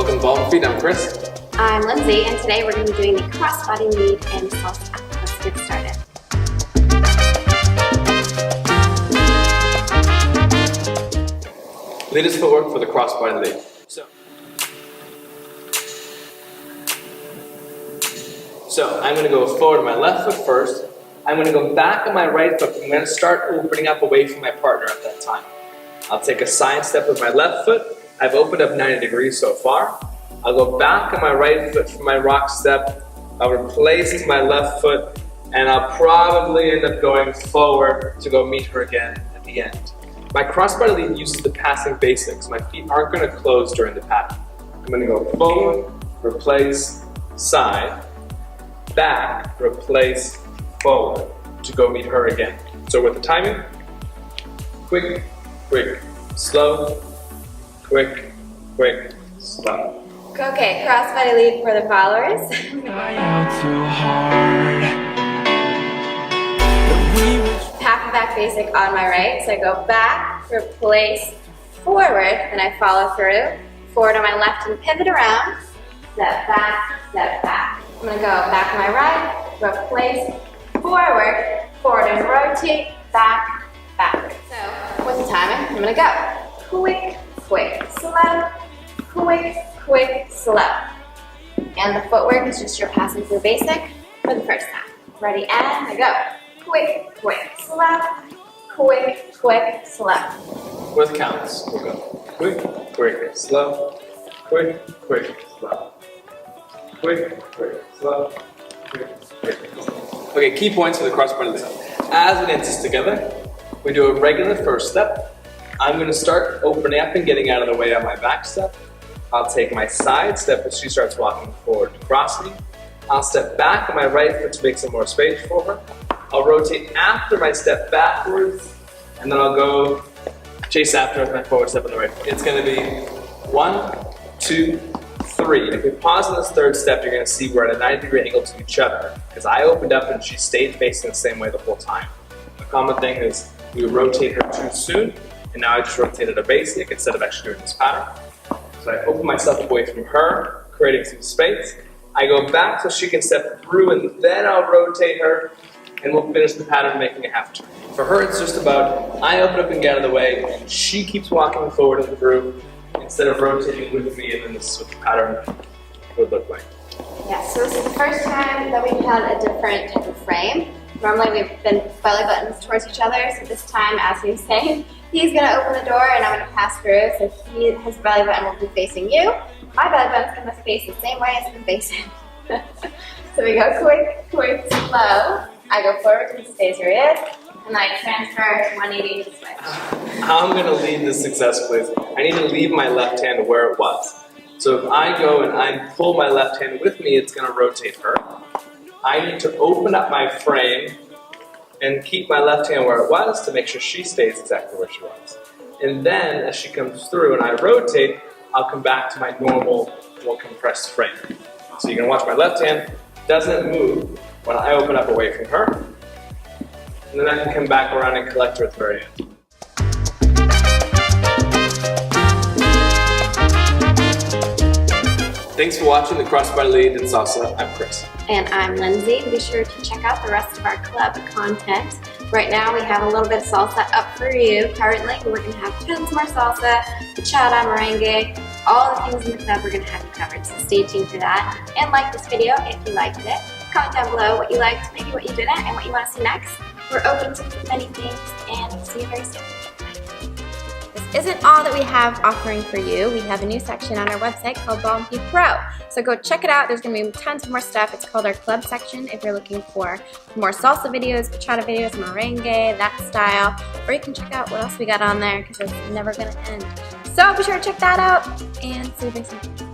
Welcome to Ballroom Feet. I'm Chris. I'm Lindsay, and today we're going to be doing the crossbody lead in salsa. Let's get started. Latest footwork for the crossbody lead. So I'm going to go forward on my left foot first. I'm going to go back on my right foot. I'm going to start opening up away from my partner at that time. I'll take a side step with my left foot. I've opened up 90 degrees so far. I'll go back on my right foot for my rock step. I'll replace my left foot, and I'll probably end up going forward to go meet her again at the end. My crossbody lead uses the passing basics. My feet aren't going to close during the pattern. I'm going to go forward, replace, side, back, replace, forward to go meet her again. So with the timing, quick, quick, slow, quick, quick, slow. Okay, crossbody lead for the followers. Half back basic on my right, so I go back, replace, forward, then I follow through, forward on my left and pivot around, step back, I'm going to go back on my right, replace, forward, forward and rotate, back, back. So with the timing, I'm going to go quick, quick, slow, quick, quick, slow. And the footwork is just your passing through basic for the first time. Ready, and I go. Quick, quick, slow, quick, quick, slow. With counts, we'll go quick, quick, slow, quick, quick, slow, quick, quick, slow, quick, quick, slow. Okay, key points for the crossbody lead. As we dance this together, we do a regular first step. I'm going to start opening up and getting out of the way on my back step. I'll take my side step as she starts walking forward to cross me. I'll step back on my right foot to make some more space for her. I'll rotate after my step backwards, and then I'll go chase after with my forward step on the right foot. It's going to be 1, 2, 3. If we pause on this third step, you're going to see we're at a 90-degree angle to each other, because I opened up and she stayed facing the same way the whole time. The common thing is we rotate her too soon, and now I just rotated a basic instead of actually doing this pattern. So I open myself away from her, creating some space. I go back so she can step through, and then I'll rotate her, and we'll finish the pattern making a half turn. For her, it's just about I open up and get out of the way, and she keeps walking forward and through instead of rotating with me, and then this is what the pattern would look like. Yeah, so this is the first time that we've had a different type of frame. Normally we've been belly buttons towards each other, so this time, as he was saying, he's going to open the door and I'm going to pass through, so his belly button will be facing you. My belly button's going to face the same way it's been facing. So we go quick, quick, slow. I go forward and he stays where he is, and then I transfer 180 to the switch. How I'm going to lead this successfully is I need to leave my left hand where it was. So if I go and I pull my left hand with me, it's going to rotate her. I need to open up my frame and keep my left hand where it was to make sure she stays exactly where she was. And then as she comes through and I rotate, I'll come back to my normal, more compressed frame. So you can watch my left hand doesn't move when I open up away from her. And then I can come back around and collect her at the very end. Thanks for watching the crossbody lead in salsa. I'm Chris. And I'm Lindsay. Be sure to check out the rest of our club content. Right now we have a little bit of salsa up for you. Currently we're going to have tons more salsa, bachata, merengue, all the things in the club we're going to have you covered. So stay tuned for that. And like this video if you liked it. Comment down below what you liked, maybe what you didn't, and what you want to see next. We're open to many things, and we'll see you very soon. This isn't all that we have offering for you. We have a new section on our website called Ballroom Pro. So go check it out. There's going to be tons of more stuff. It's called our club section if you're looking for more salsa videos, bachata videos, merengue, that style. Or you can check out what else we got on there because it's never going to end. So be sure to check that out and see you very soon.